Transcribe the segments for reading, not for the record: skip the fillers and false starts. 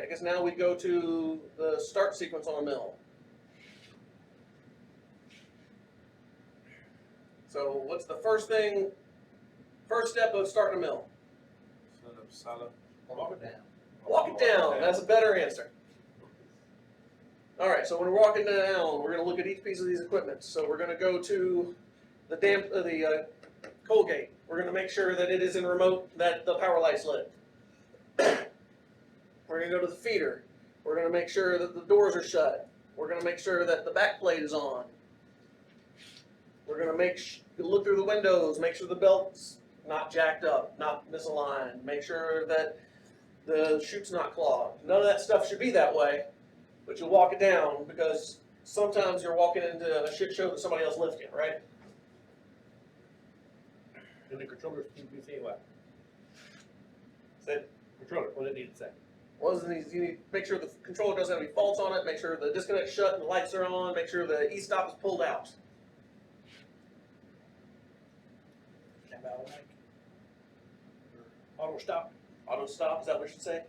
I guess now we go to the start sequence on a mill. So what's the first step of starting a mill? Solid. Walk it down. Walk it down, that's a better answer. All right, so when we're walking down, we're gonna look at each piece of these equipment. So we're gonna go to the coal gate. We're gonna make sure that it is in remote, that the power light's lit. We're gonna go to the feeder. We're gonna make sure that the doors are shut. We're gonna make sure that the back plate is on. We're gonna look through the windows, make sure the belt's not jacked up, not misaligned. Make sure that the chute's not clogged. None of that stuff should be that way, but you'll walk it down because sometimes you're walking into a shit show that somebody else left you, right? And the controllers need to be saying what? Said, Controller, what it need to say? you need to make sure the controller doesn't have any faults on it, make sure the disconnect's shut and the lights are on, make sure the e-stop is pulled out. Stand by all night. Auto stop. Auto stop, is that what you should say?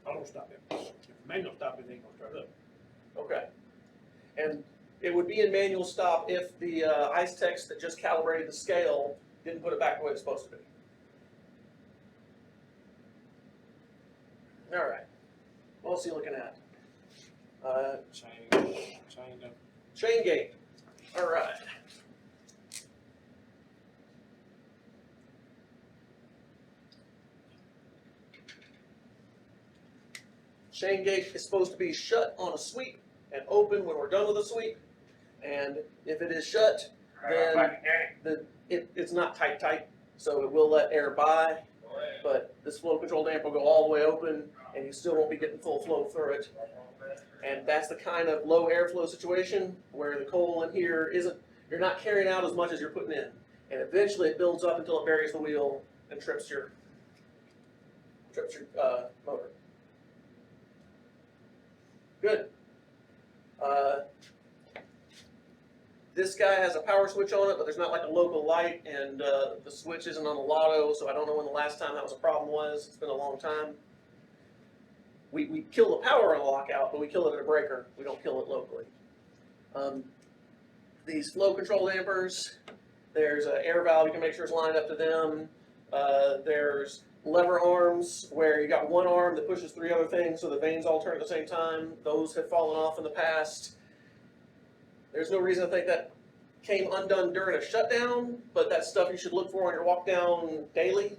Auto stop it. If manual stop, it ain't gonna start up. Okay. And it would be in manual stop if the ice text that just calibrated the scale didn't put it back the way it's supposed to be. All right. What else are you looking at? Chain gate. All right. Chain gate is supposed to be shut on a sweep and open when we're done with the sweep. And if it is shut, then it's not tight, so it will let air by. But this flow control damper will go all the way open, and you still won't be getting full flow through it. And that's the kind of low airflow situation where the coal in here you're not carrying out as much as you're putting in. And eventually it builds up until it buries the wheel and trips your motor. Good. This guy has a power switch on it, but there's not like a local light, and the switch isn't on the lotto, so I don't know when the last time that was a problem was. It's been a long time. We kill the power on a lockout, but we kill it at a breaker. We don't kill it locally. These flow control dampers, there's an air valve. You can make sure it's lined up to them. There's lever arms where you got one arm that pushes three other things so the vanes all turn at the same time. Those have fallen off in the past. There's no reason to think that came undone during a shutdown, but that's stuff you should look for on your walk down daily.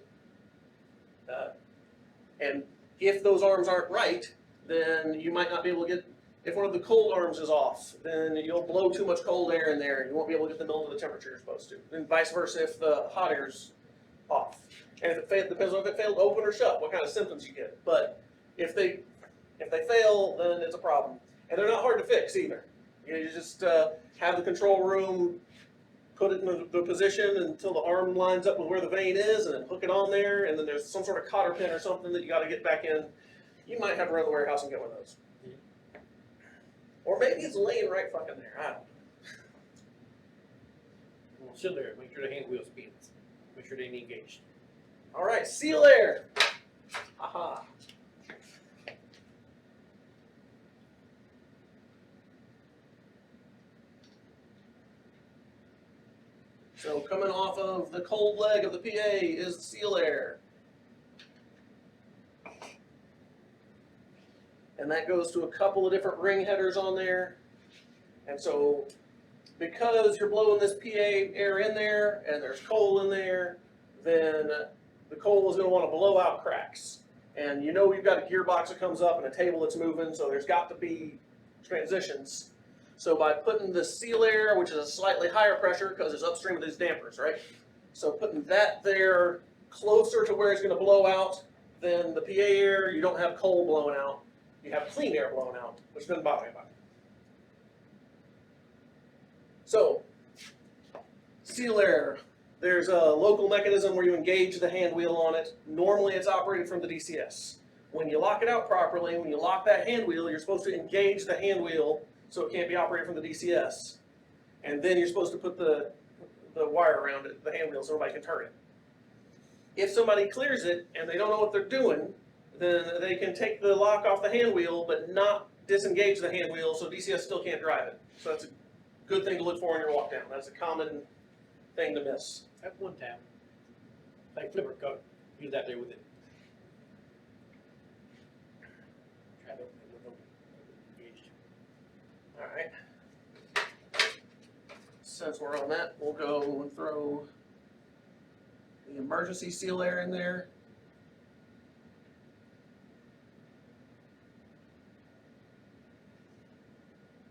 And if those arms aren't right, then you might not be able to get, if one of the cold arms is off, then you'll blow too much cold air in there and you won't be able to get the mill to the temperature you're supposed to. And vice versa if the hot air's off. And if it failed, depends on if it failed to open or shut, what kind of symptoms you get. But if they fail, then it's a problem. And they're not hard to fix either. You just have the control room put it in the position until the arm lines up with where the vane is, and then hook it on there, and then there's some sort of cotter pin or something that you got to get back in. You might have to run to the warehouse and get one of those. Or maybe it's laying right fucking there. I don't know. We'll sit there, make sure the hand wheel spins. Make sure they ain't engaged. All right, seal air. Aha. So coming off of the cold leg of the PA is the seal air. And that goes to a couple of different ring headers on there. And so because you're blowing this PA air in there and there's coal in there, then the coal is going to want to blow out cracks. And you know we've got a gearbox that comes up and a table that's moving, so there's got to be transitions. So by putting the seal air, which is a slightly higher pressure because it's upstream of these dampers, right? So putting that there closer to where it's going to blow out than the PA air, you don't have coal blowing out. You have clean air blowing out, which doesn't bother anybody. So, seal air. There's a local mechanism where you engage the hand wheel on it. Normally it's operated from the DCS. When you lock it out properly, when you lock that hand wheel, you're supposed to engage the hand wheel so it can't be operated from the DCS. And then you're supposed to put the wire around it, the hand wheel, so nobody can turn it. If somebody clears it and they don't know what they're doing, then they can take the lock off the hand wheel, but not disengage the hand wheel, so DCS still can't drive it. So that's a good thing to look for in your walk down. That's a common thing to miss. At one time, like flipper coat, he was out there with it. Tried to open it, wouldn't open. Engaged. All right. Since we're on that, we'll go and throw the emergency seal air in there.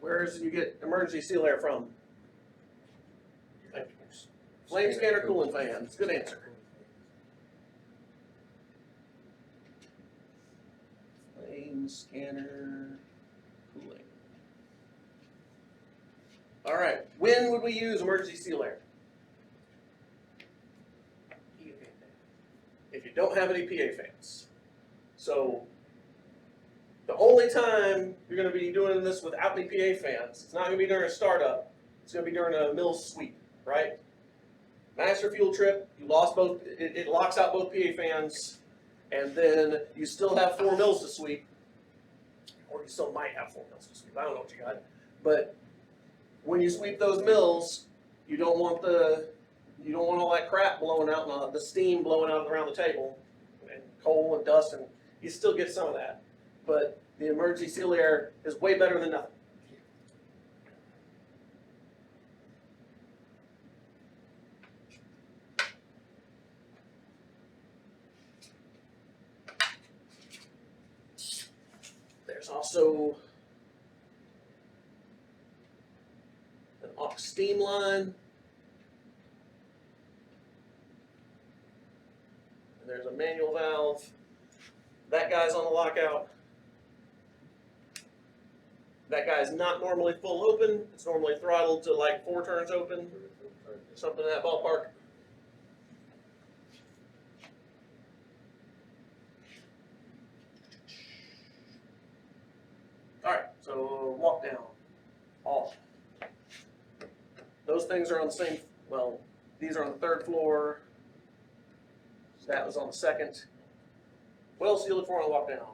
Where's you get emergency seal air from? Flame scanner cooling fan. It's a good answer. Flame scanner cooling. All right. When would we use emergency seal air? If you don't have any PA fans. So the only time you're going to be doing this without any PA fans, it's not going to be during a startup. It's going to be during a mill sweep, right? Master fuel trip, you lost both, it locks out both PA fans, and then you still have 4 mills to sweep, or you still might have 4 mills to sweep, I don't know what you got. But when you sweep those mills, you don't want all that crap blowing out, and the steam blowing out around the table, and coal and dust, and you still get some of that. But the emergency seal air is way better than nothing. There's also an aux steam line. And there's a manual valve. That guy's on the lockout. That guy's not normally full open. It's normally throttled to like 4 turns open, something in that ballpark. All right, so walk down, off. Those things are on the same, well, these are on the 3rd floor. That was on the 2nd. What else do you look for on the walk down?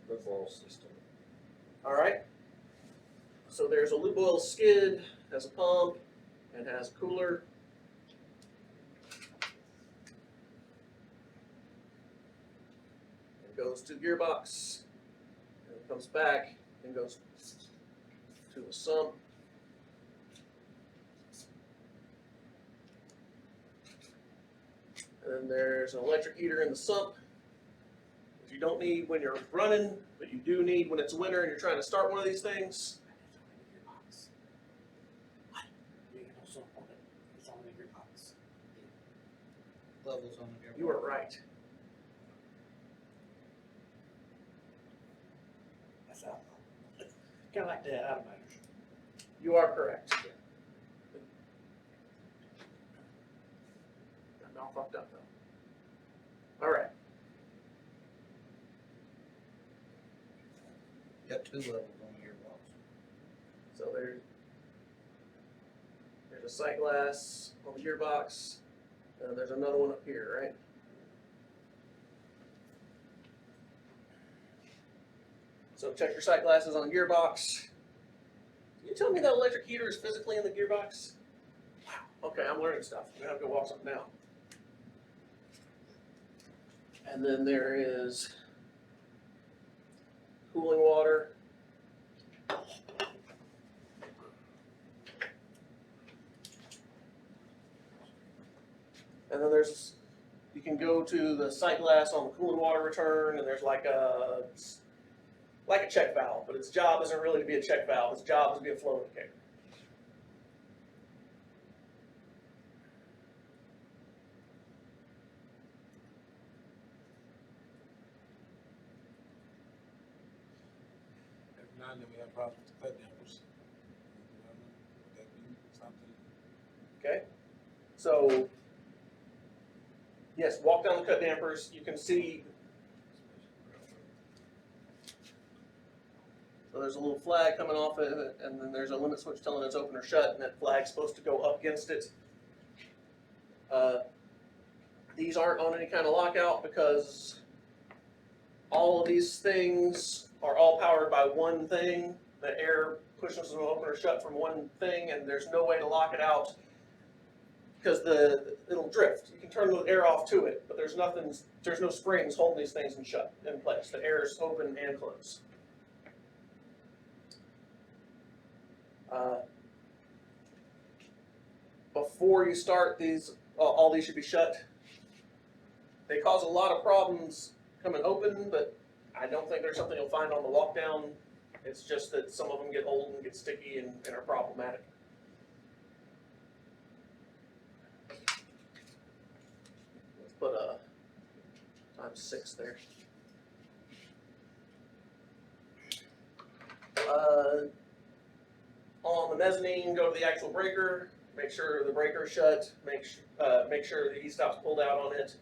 The ball system. All right. So there's a lube oil skid, has a pump, and has a cooler. It goes to the gearbox, and it comes back and goes to the sump. And then there's an electric heater in the sump, which you don't need when you're running, but you do need when it's winter and you're trying to start one of these things. You ain't got no sump on it. It's on the gearbox. Levels on the gearbox. You are right. That's out. Kinda like the automators. You are correct. I'm all fucked up though. All right. Got 2 levels on the gearbox. So there's a sight glass on the gearbox, and there's another one up here, right? So check your sight glasses on the gearbox. Can you tell me that electric heater is physically in the gearbox? Wow. Okay, I'm learning stuff. I'm gonna have to go walk something down. And then there is cooling water. And then you can go to the sight glass on the cooling water return, and there's like a check valve, but its job isn't really to be a check valve. Its job is to be a flow indicator. Every now and then we have problems with the cut dampers. Would that be something? Okay, so yes, walk down the cut dampers. You can see. So there's a little flag coming off of it, and then there's a limit switch telling it's open or shut, and that flag's supposed to go up against it. These aren't on any kind of lockout because all of these things are all powered by one thing. The air pushes them open or shut from one thing, and there's no way to lock it out because it'll drift. You can turn the air off to it, but there's no springs holding these things in place. The air is open and closed. Before you start these, all these should be shut. They cause a lot of problems coming open, but I don't think there's something you'll find on the walk down. It's just that some of them get old and get sticky and are problematic. Let's put a ×6 there. On the mezzanine, go to the actual breaker. Make sure the breaker's shut. Make sure the e-stop's pulled out on it.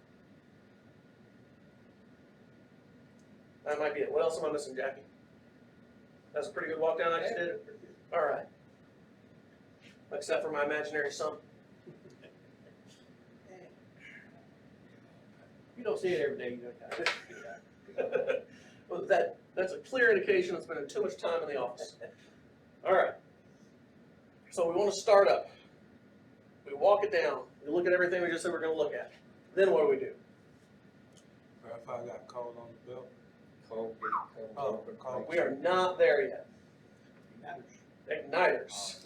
That might be it. What else am I missing, Jackie? That's a pretty good walk down I just did. All right. Except for my imaginary sump. You don't see it every day, you don't. Well, that's a clear indication of spending too much time in the office. All right. So we want to start up. We walk it down. We look at everything we just said we're going to look at. Then what do? Verify I got cold on the belt. Cold gate comes Oh, open. cold. We are not there yet. Matters. Igniters.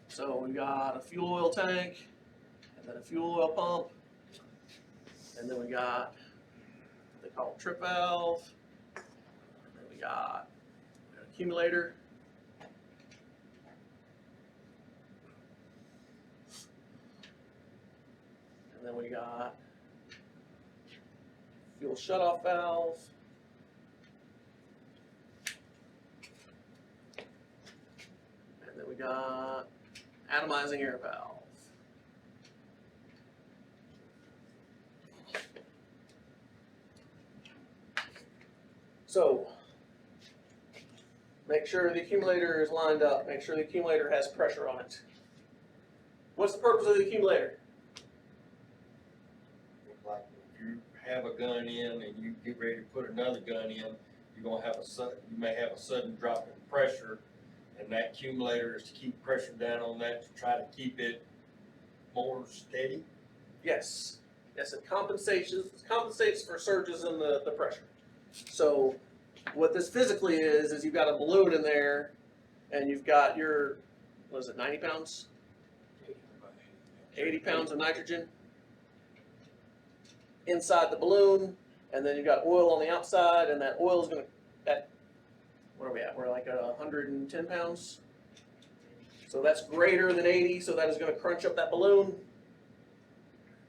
So we got a fuel oil tank, and then a fuel oil pump, and then we got what they call a trip valve, and then we got an accumulator. And then we got fuel shutoff valve. And then we got atomizing air valve. So, make sure the accumulator is lined up. Make sure the accumulator has pressure on it. What's the purpose of the accumulator? Like if you have a gun in and you get ready to put another gun in, you're gonna have you may have a sudden drop in pressure, and that accumulator is to keep pressure down on that to try to keep it more steady. Yes. Yes, it compensates for surges in the pressure. So what this physically is you've got a balloon in there and you've got your, what is it, 90 pounds? 80 pounds of nitrogen inside the balloon, and then you've got oil on the outside, and that oil is going to, what are we at? We're like 110 pounds. So that's greater than 80, so that is going to crunch up that balloon.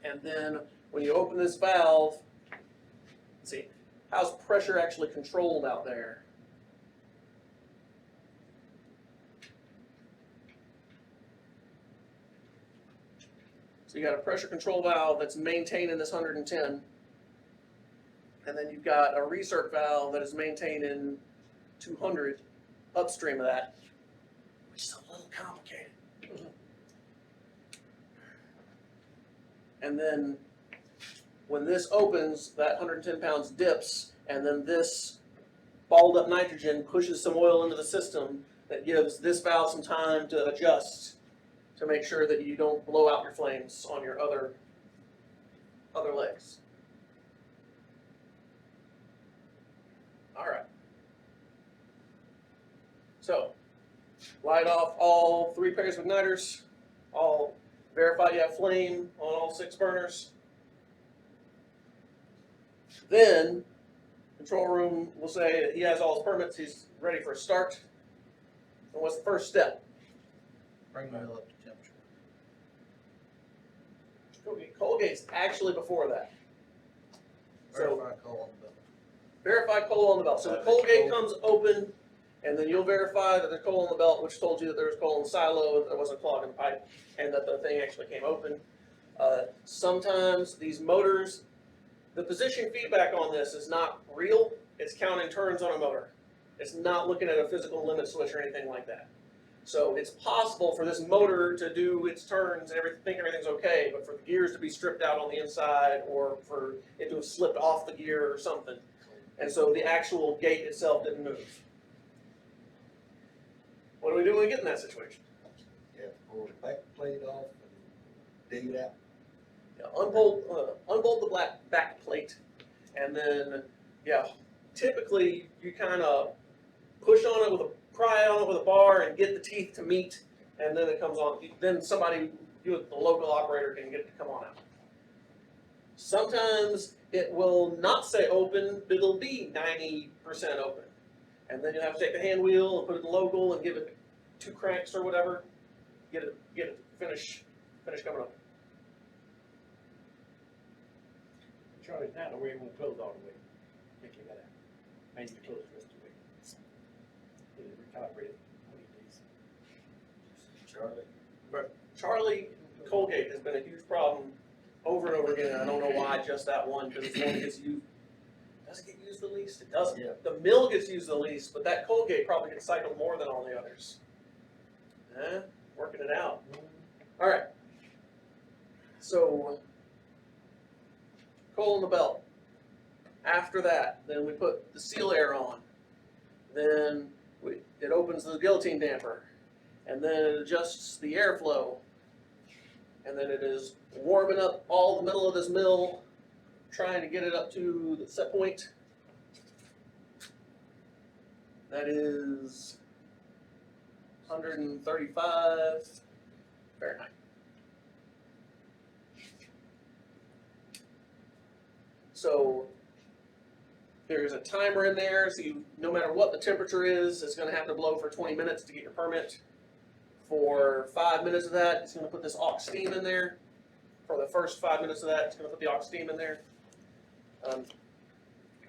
And then when you open this valve, let's see, how's pressure actually controlled out there? So you got a pressure control valve that's maintaining this 110, and then you've got a recirc valve that is maintaining 200 upstream of that, which is a little complicated. And then when this opens, that 110 pounds dips, and then this balled up nitrogen pushes some oil into the system that gives this valve some time to adjust to make sure that you don't blow out your flames on your other legs. All right. So, light off all 3 pairs of igniters. Verify you have flame on all 6 burners. Then, control room will say he has all his permits, he's ready for a start. And what's the first step? Bring the oil up to temperature. Colgate's actually before that. So, Verify coal on the belt. verify coal on the belt. So the coal gate comes open, and then you'll verify that there's coal on the belt, which told you that there was coal in the silo, that there wasn't a clog in the pipe, and that the thing actually came open. Sometimes these motors, the position feedback on this is not real. It's counting turns on a motor. It's not looking at a physical limit switch or anything like that. So it's possible for this motor to do its turns and think everything's okay, but for the gears to be stripped out on the inside or for it to have slipped off the gear or something. And so the actual gate itself didn't move. What do we do when we get in that situation? You have to pull the back plate off and dig it out. Yeah, unbolt the black back plate, and then, yeah, typically you kind of push on it pry on it with a bar and get the teeth to meet, and then it comes on. Then somebody, the local operator, can get it to come on out. Sometimes it will not say open, but it'll be 90% open. And then you have to take the hand wheel and put it in local and give it 2 cranks or whatever, get it finish coming up. Charlie's now, the way it won't close all the way. Think you gotta, maybe close the rest of the way. Get it recalibrated one of these Charlie? Charlie Colgate has been a huge problem over and over again. I don't know why just that one, because it's the one that gets used. Does it get used the least? It doesn't. Yeah. The mill gets used the least, but that Colgate probably gets cycled more than all the others. Working it out. All right. So, coal in the belt. After that, then we put the seal air on. Then it opens the guillotine damper. And then it adjusts the airflow. And then it is warming up all the middle of this mill, trying to get it up to the set point. That is 135 Fahrenheit. So there's a timer in there, so no matter what the temperature is, it's going to have to blow for 20 minutes to get your permit. For 5 minutes of that, it's going to put this aux steam in there. For the first 5 minutes of that, it's going to put the aux steam in there.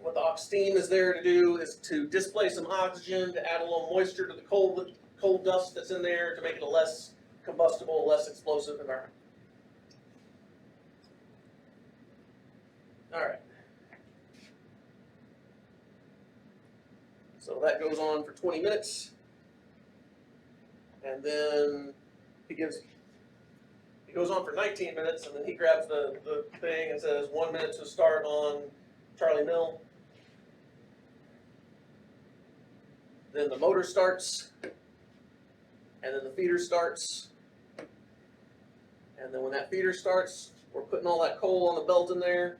What the aux steam is there to do is to displace some oxygen, to add a little moisture to the cold dust that's in there, to make it a less combustible, less explosive environment. All right. So that goes on for 20 minutes. And then it goes on for 19 minutes, and then he grabs the thing and says 1 minute to start on Charlie Mill. Then the motor starts, and then the feeder starts. And then when that feeder starts, we're putting all that coal on the belt in there,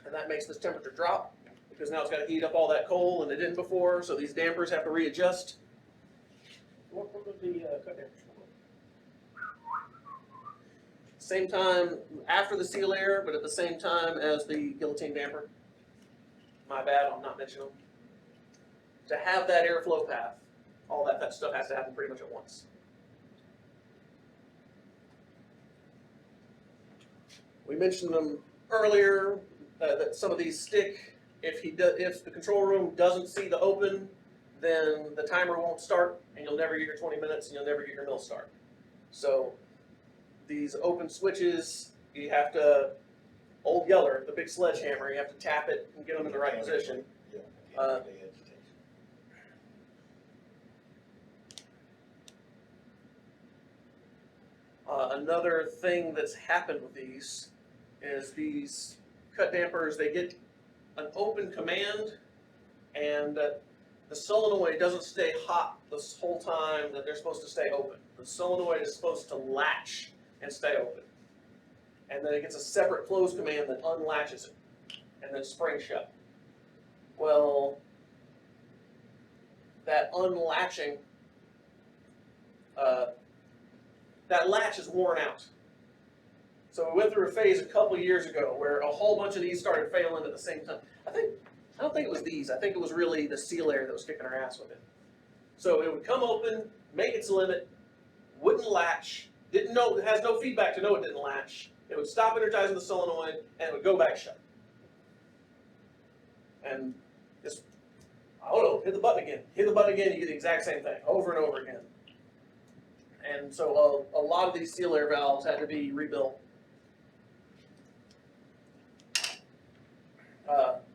and that makes this temperature drop, because now it's got to heat up all that coal, and it didn't before, so these dampers have to readjust. What was the cut damper? Same time after the seal air, but at the same time as the guillotine damper. My bad, I'm not mentioning them. To have that airflow path, all that stuff has to happen pretty much at once. We mentioned them earlier, that some of these stick. If the control room doesn't see the open, then the timer won't start, and you'll never get your 20 minutes, and you'll never get your mill start. So these open switches, you have to, Old Yeller, the big sledgehammer, you have to tap it and get them in the right position. Yeah. Another thing that's happened with these is these cut dampers, they get an open command, and the solenoid doesn't stay hot this whole time that they're supposed to stay open. The solenoid is supposed to latch and stay open. And then it gets a separate close command that unlatches it, and then springs shut. Well, that unlatching, that latch is worn out. So we went through a phase a couple years ago where a whole bunch of these started failing at the same time. I don't think it was these. I think it was really the seal air that was kicking our ass with it. So it would come open, make its limit, wouldn't latch, it has no feedback to know it didn't latch. It would stop energizing the solenoid, and it would go back shut. And just, I don't know, hit the button again. Hit the button again, you get the exact same thing, over and over again. And so a lot of these seal air valves had to be rebuilt.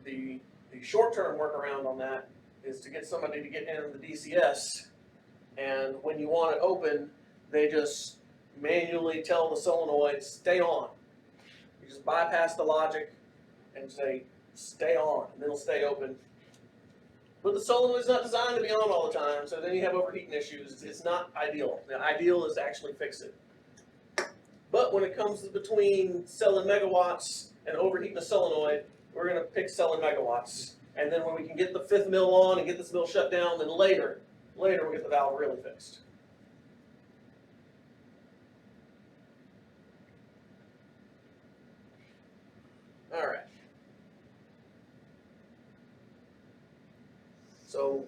The short-term workaround on that is to get somebody to get in the DCS And when you want it open, they just manually tell the solenoid, stay on. You just bypass the logic and say, stay on, and it'll stay open. But the solenoid's not designed to be on all the time, so then you have overheating issues. It's not ideal. The ideal is to actually fix it. But when it comes to between selling megawatts and overheating a solenoid, we're gonna pick selling megawatts. And then when we can get the 5th mill on and get this mill shut down, then later we'll get the valve really fixed. All right. So,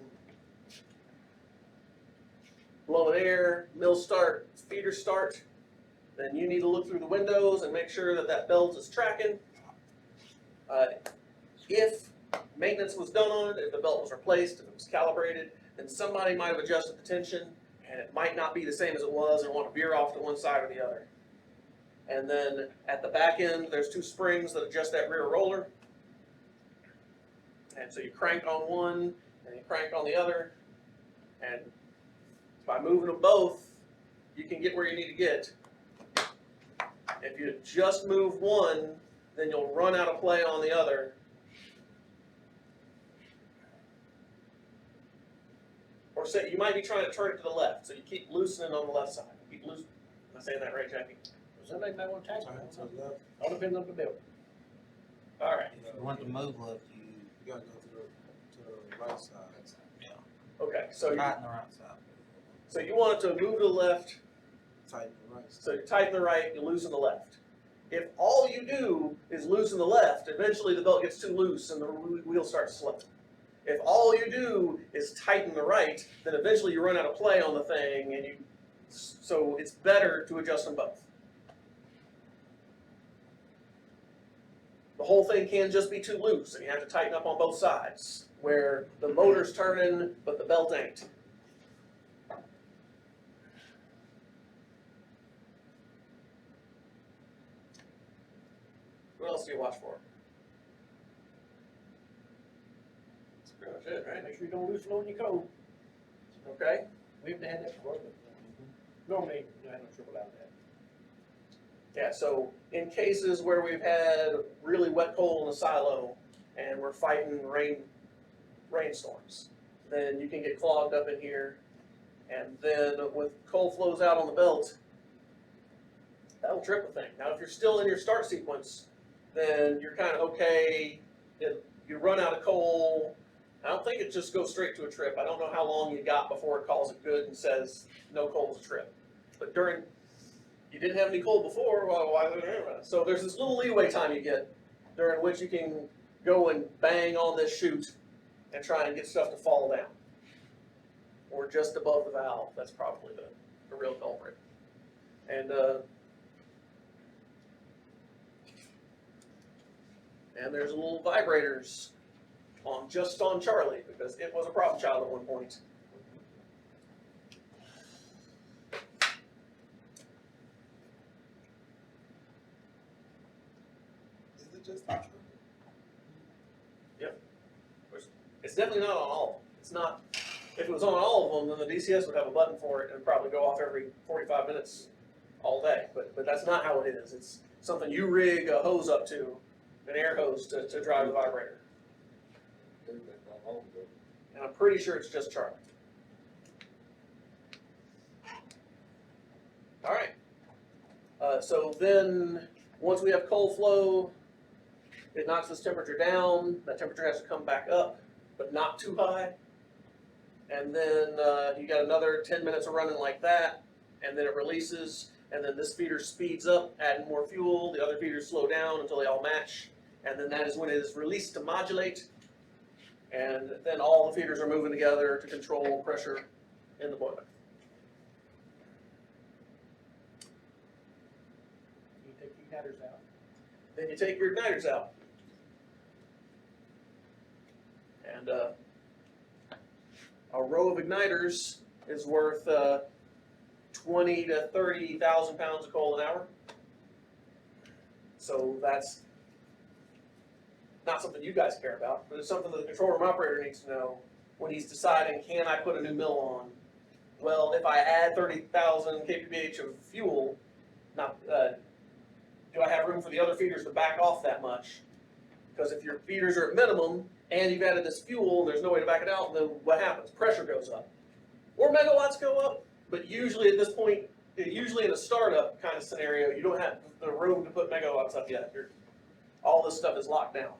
blowing air, mill start, feeder start, then you need to look through the windows and make sure that that belt is tracking. If maintenance was done on it, if the belt was replaced, if it was calibrated, then somebody might have adjusted the tension, and it might not be the same as it was and want to veer off to one side or the other. And then at the back end, there's 2 springs that adjust that rear roller. And so you crank on one, and you crank on the other, and by moving them both, you can get where you need to get. If you just move one, then you'll run out of play on the other. Or say you might be trying to turn it to the left, so you keep loosening on the left side. Keep loosening. Am I saying that right, Jackie? Somebody might want to tax Turn it. to the left, All depends on the bill. All right. If you want to move left, you you gotta go to the right side. Okay. So you, tighten the right side. so you want it to move to the left. Tighten the right side. So you tighten the right, you loosen the left. If all you do is loosen the left, eventually the belt gets too loose and the wheel starts slipping. If all you do is tighten the right, then eventually you run out of play on the thing, and so it's better to adjust them both. The whole thing can just be too loose, and you have to tighten up on both sides, where the motor's turning, but the belt ain't. What else do you watch for? That's pretty much it, right? Make sure you don't lose load in your code. Okay? We haven't had that before, but normally, I have no trouble out of that. Yeah, so in cases where we've had really wet coal in a silo and we're fighting rainstorms, then you can get clogged up in here. And then with coal flows out on the belt, that'll trip the thing. Now, if you're still in your start sequence, then you're kind of okay. If you run out of coal, I don't think it just goes straight to a trip. I don't know how long you got before it calls it good and says no coal's a trip. But you didn't have any coal before, well, why? So there's this little leeway time you get during which you can go and bang on this chute and try and get stuff to fall down. Or just above the valve, that's probably the real culprit. And there's little vibrators just on Charlie, because it was a problem child at one point. Is it just the truck? It's definitely not on all of them. It's not, if it was on all of them, then the DCS would have a button for it and it'd probably go off every 45 minutes all day. But that's not how it is. It's something you rig a hose up to, an air hose to drive the vibrator. Do that not long ago. And I'm pretty sure it's just Charlie. All right. So then, once we have cold flow, it knocks this temperature down. That temperature has to come back up, but not too high. And then you got another 10 minutes of running like that, and then it releases, and then this feeder speeds up, adding more fuel. The other feeders slow down until they all match, and then that is when it is released to modulate. And then all the feeders are moving together to control pressure in the boiler. You take the igniters out. Then you take your igniters out. And a row of igniters is worth 20 to 30,000 pounds of coal an hour. So that's not something you guys care about, but it's something that the control room operator needs to know when he's deciding, can I put a new mill on Well, if I add 30,000 kph of fuel, not, do I have room for the other feeders to back off that much? Because if your feeders are at minimum and you've added this fuel and there's no way to back it out, then what happens? Pressure goes up. Or megawatts go up, but usually at this point, usually in a startup kind of scenario, you don't have the room to put megawatts up yet. All this stuff is locked down.